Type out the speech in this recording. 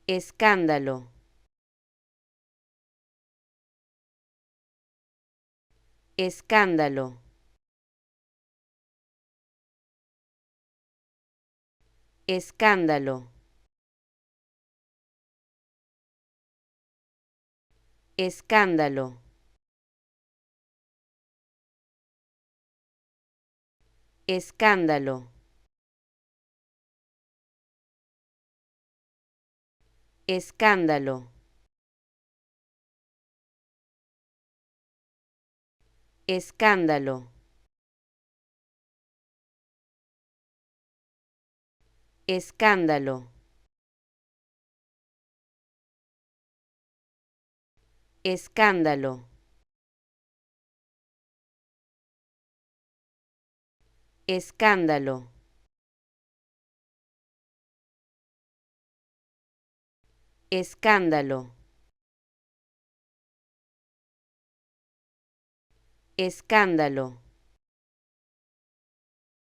escándalo, escándalo, escándalo, escándalo, escándalo, escándalo, escándalo, escándalo, escándalo, escándalo, escándalo, escándalo,